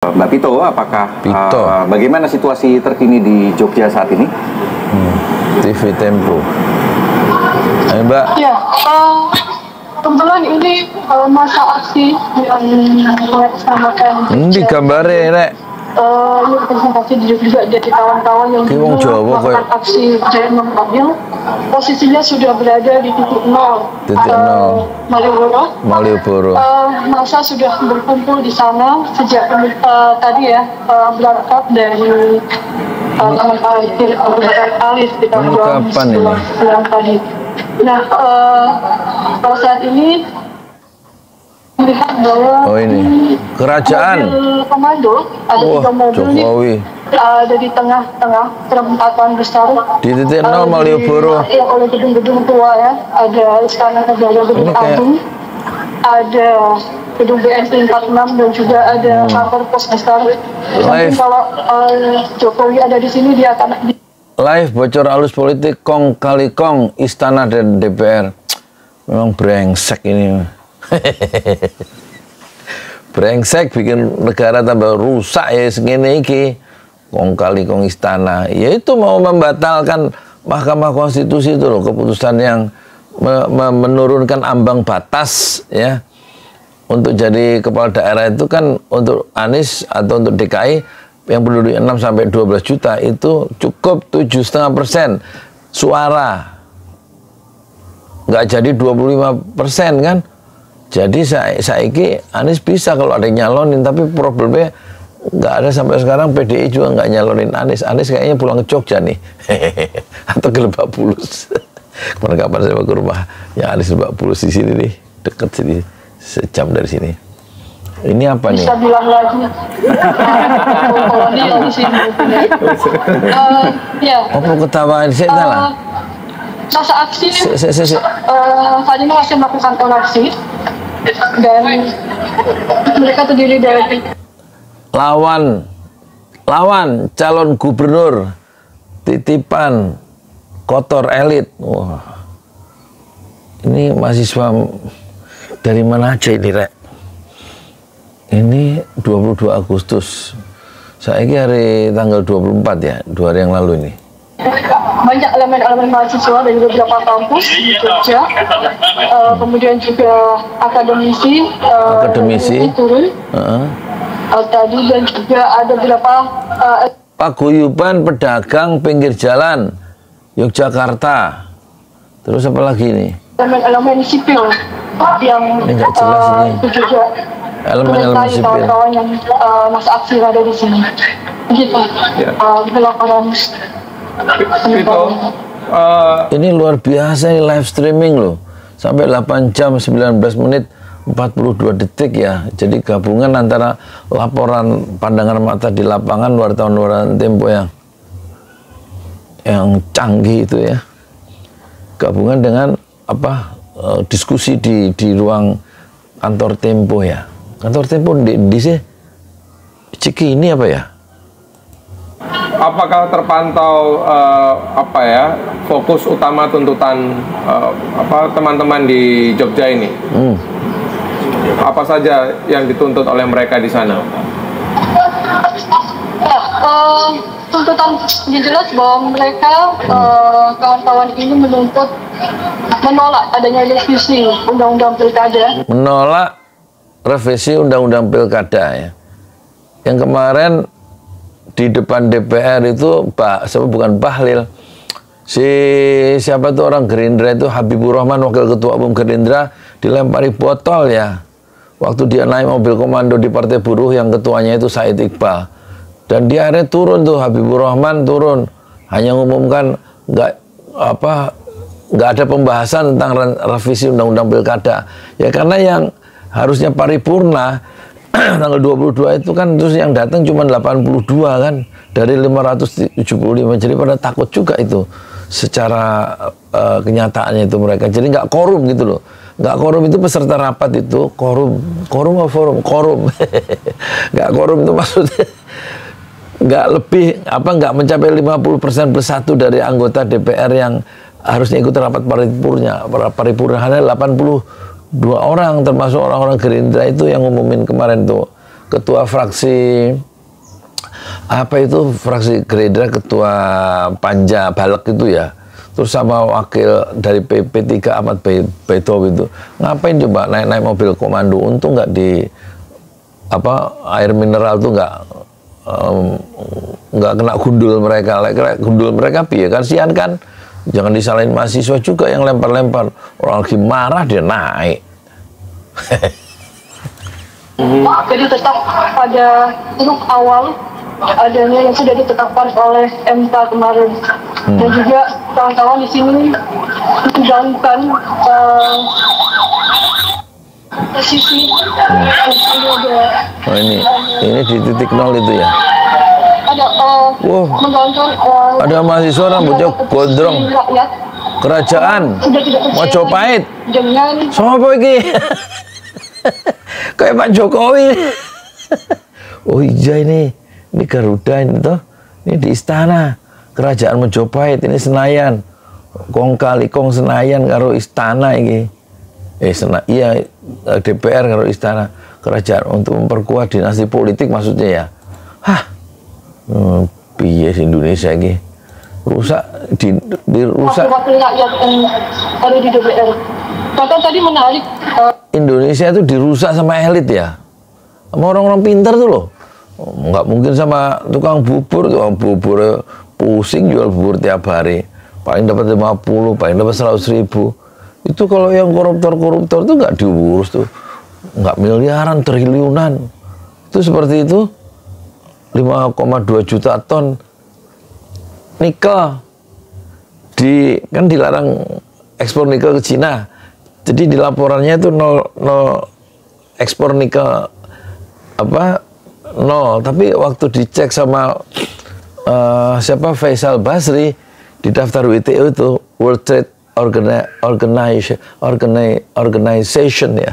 Mbak Pito, apakah Pito. Bagaimana situasi terkini di Jogja saat ini? TV Tempo. Ayo Mbak. Ya, kebetulan ini masa aksi yang melaksanakan. Ini gambarnya Rek. Ini representasi juga dari kawan-kawan yang Wong Jawa melakukan aksi Jaya Membangun. Posisinya sudah berada di titik nol. Titik nol. Malioboro. Masa sudah berkumpul di sana sejak tadi ya, berangkat dari Taman Alis di tahun 2009 tadi. Nah, pada saat ini melihat bahwa ini kerajaan mobil komando ada 3 mobil Jokowi ada di tengah-tengah perempatan besar di titik nol Malioboro oleh gedung-gedung tua ya, ada Istana Negara Gedung Agung, ada gedung BNI 46 dan juga ada kantor pos besar. Mungkin kalau Jokowi ada di sini dia akan live bocor alus politik kong kali kong istana dan DPR. Memang brengsek ini. Brengsek bikin negara tambah rusak ya segini iki. Kong kali kong istana. Ya itu mau membatalkan Mahkamah Konstitusi itu loh, keputusan yang menurunkan ambang batas ya. Untuk jadi kepala daerah itu kan untuk Anies atau untuk DKI yang penduduk 6 sampai 12 juta itu cukup 7,5% suara. Nggak jadi 25% kan. Jadi saiki Anies bisa kalau ada yang nyalonin, tapi problemnya nggak ada sampai sekarang. PDI juga nggak nyalonin Anies. Anies kayaknya pulang ke Jogja nih. Atau ke Lebak Bulus. Kapan saya mau ke rumah yang Anies Lebak Bulus di sini nih, deket sini, sejam dari sini. Ini apa nih? Bisa bilang lagi. Kalau dia di sini. Ya. Apa ketawain saya lah? Masa aksi saat ini masih melakukan aksi dan mereka terdiri dari lawan calon gubernur titipan kotor elit. Wah, ini mahasiswa dari mana aja ini Rek? Ini 22 Agustus. Saya hari tanggal 24 ya, 2 hari yang lalu ini. Banyak elemen-elemen mahasiswa dari beberapa kampus di Jogja, kemudian juga akademisi turun tadi, dan juga ada beberapa paguyuban pedagang pinggir jalan Yogyakarta. Terus apa lagi nih? Elemen-elemen sipil yang nggak jelas ini. Juga elemen-elemen sipil. Kawan-kawan yang masa aksi ada di sini. Begitu. Laporan. Ini luar biasa, ini live streaming loh, sampai 8 jam 19 menit 42 detik ya. Jadi gabungan antara laporan pandangan mata di lapangan wartawan Tempo yang canggih itu ya, gabungan dengan apa diskusi di ruang kantor Tempo ya. Kantor Tempo di sini Ciki ini apa ya? Apakah terpantau fokus utama tuntutan teman-teman di Jogja ini? Apa saja yang dituntut oleh mereka di sana? Tuntutan yang jelas bahwa mereka kawan-kawan ini menolak adanya revisi Undang-Undang Pilkada. Menolak revisi Undang-Undang Pilkada ya. Yang kemarin di depan DPR itu bukan Bahlil, siapa tuh orang Gerindra itu, Habibur Rahman, wakil ketua umum Gerindra, dilempari botol ya waktu dia naik mobil komando di Partai Buruh yang ketuanya itu Said Iqbal. Dan dia akhirnya turun tuh, Habibur Rahman turun, hanya mengumumkan nggak ada pembahasan tentang revisi Undang-Undang Pilkada ya, karena yang harusnya paripurna tanggal 22 itu kan, terus yang datang cuma 82 kan dari 575, jadi pada takut juga itu secara kenyataannya itu mereka. Jadi nggak korum gitu loh, nggak korum itu peserta rapat itu korum apa korum nggak korum itu maksudnya nggak lebih nggak mencapai 50% plus 1 dari anggota DPR yang harusnya ikut rapat paripurna hanya 82 orang, termasuk orang-orang Gerindra itu yang ngumumin kemarin tuh ketua fraksi apa itu, fraksi Gerindra, ketua Panja Balek itu ya, terus sama wakil dari PP3 Ahmad Baidowi itu ngapain coba naik mobil komando, untung nggak di air mineral tuh nggak kena gundul mereka. Gundul mereka piye, kasihan kan. Jangan disalahin mahasiswa juga yang lempar-lempar, orang lagi marah dia naik. Jadi tetap pada untuk awal adanya yang sudah ditetapkan oleh MK kemarin, dan juga kawan-kawan di sini menjalankan sisi Oh ini di titik nol itu ya. ada menjalankan Ada mahasiswa rambutnya gondrong. Kerajaan Mojopahit. dengan Sama apa ini? Kayak Pak Jokowi. Oh iya ini Garuda ini toh. Ini di istana Kerajaan Mojopahit, ini Senayan. Kong kali kong Senayan karo istana ini. Iya DPR karo istana kerajaan untuk memperkuat dinasti politik maksudnya ya. Hah. Piye di Indonesia ini rusak dirusak. wakil rakyat yang ada di DPR. Bahkan tadi menarik Indonesia itu dirusak sama elit ya, sama orang-orang pintar tuh loh. Nggak mungkin sama tukang bubur pusing jual bubur tiap hari, paling dapat 50, paling dapat 100.000. Itu kalau yang koruptor tuh nggak diurus tuh, nggak miliaran, triliunan. Itu seperti itu. 5,2 juta ton nikel kan dilarang ekspor nikel ke Cina. Jadi di laporannya itu nol ekspor nikel nol. Tapi waktu dicek sama siapa Faisal Basri di daftar WTO itu World Trade Organization ya.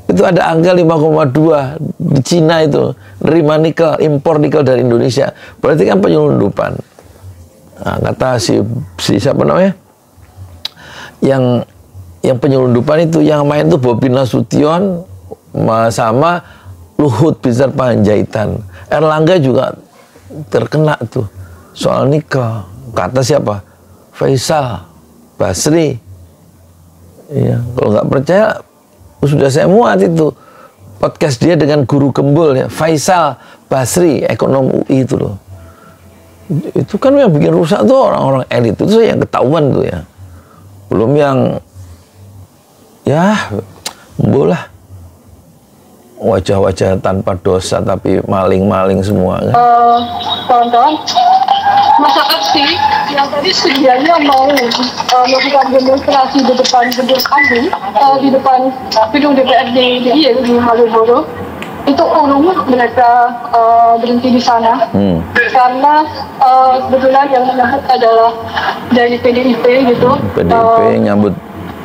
Itu ada angka 5,2 di Cina itu nerima nikel, impor nikel dari Indonesia. Berarti kan penyelundupan. Nah, kata si siapa namanya? Yang penyelundupan itu yang main tuh Bobi Nasution sama Luhut Binsar Panjaitan. Erlangga juga terkena tuh soal nikel. Kata siapa? Faisal Basri. Iya, kalau nggak percaya sudah saya muat itu podcast dia dengan guru gembul ya, Faisal Basri, ekonom UI itu loh. Itu kan yang bikin rusak tuh orang-orang elit itu yang ketahuan tuh ya. Belum yang ya bolah wajah-wajah tanpa dosa tapi maling-maling semua kan. kawan-kawan masa aksi yang tadi sedianya mau melakukan demonstrasi di depan gedung Agung, di depan gedung DPRD DIY di Malioboro, itu urung mereka berhenti di sana karena kebetulan yang menyambut adalah dari PDIP gitu. PDIP nyambut.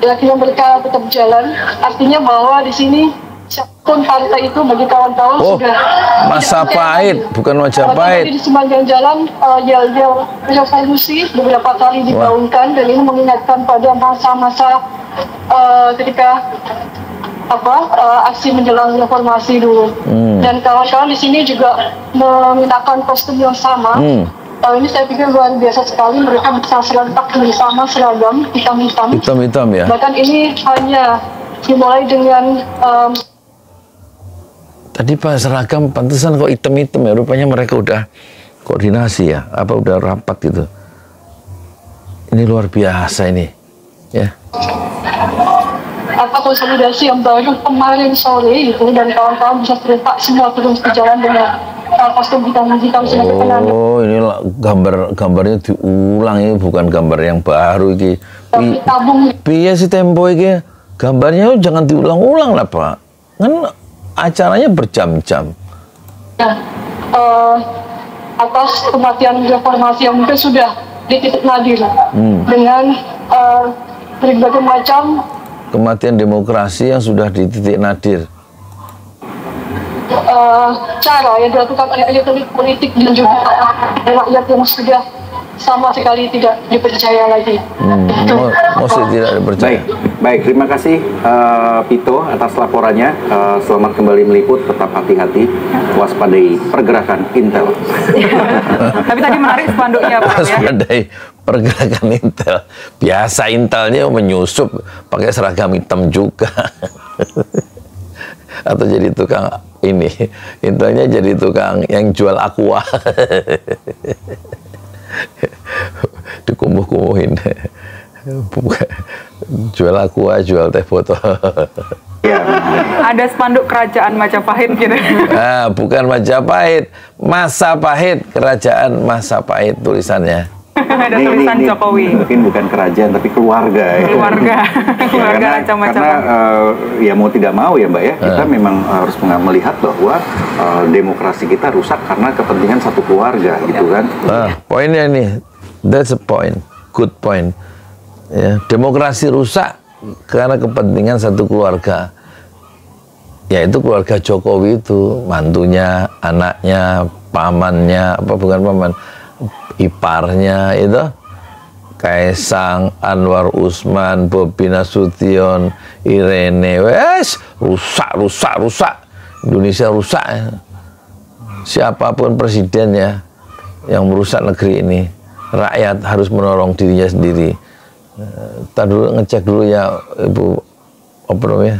Akhirnya mereka tetap jalan, artinya bahwa di sini siapapun partai itu bagi kawan-kawan sudah Majapahit, bukan Majapahit. Di sepanjang jalan yel-yel revolusi beberapa kali digaungkan, dan ini mengingatkan pada masa-masa ketika aksi menjelang reformasi dulu. Dan kawan-kawan di sini juga menggunakan kostum yang sama. Ini saya pikir luar biasa sekali, mereka bisa serentak bersama seragam hitam-hitam ya. Bahkan ini hanya dimulai dengan tadi Pak seragam pantesan kok hitam-hitam ya, rupanya mereka udah koordinasi ya, udah rapat gitu. Ini luar biasa ini ya. Konsolidasi yang baru kemarin sore itu, dan kawan-kawan bisa serentak semua terus berjalan dengan kostum hitam-hitam sebagai penanda. Oh, ini gambarnya diulang, ini bukan gambar yang baru ini. Piye sih tempo ini? Gambarnya jangan diulang-ulang lah Pak. Kan acaranya berjam-jam. Ya, atas kematian reformasi yang mungkin sudah di titik nadir dengan berbagai macam kematian demokrasi yang sudah di titik nadir. Cara yang dilakukan oleh elit politik dan juga rakyat yang sudah sama sekali tidak dipercaya lagi. Itu. Mesti tidak dipercaya. Baik, terima kasih Pito atas laporannya. Selamat kembali meliput, tetap hati-hati, waspadai pergerakan Intel. Tapi tadi menarik spanduknya Pak ya. Waspadai pergerakan Intel. Biasa Intelnya menyusup pakai seragam hitam juga. Atau jadi tukang ini, Intelnya jadi tukang yang jual aqua. Dikumuh-kumuhin. Jual aqua, jual teh botol. Ada spanduk kerajaan Majapahit gitu. Bukan Majapahit, Masapahit, kerajaan Masapahit tulisannya. Ada tulisan Jokowi. Mungkin bukan kerajaan tapi keluarga. Keluarga, keluarga Karena Majapahit. ya mau tidak mau ya Mbak ya, kita memang harus melihat bahwa demokrasi kita rusak karena kepentingan satu keluarga gitu kan. Poinnya nih, that's a point, good point. Ya, demokrasi rusak karena kepentingan satu keluarga. Yaitu keluarga Jokowi itu, mantunya, anaknya, pamannya, apa bukan paman, iparnya itu, Kaisang, Anwar Usman, Bobi Nasution, Irene, wes rusak. Indonesia rusak. Siapapun presidennya yang merusak negeri ini, rakyat harus menolong dirinya sendiri. Tadi dulu ngecek dulu ya Ibu, apa namanya,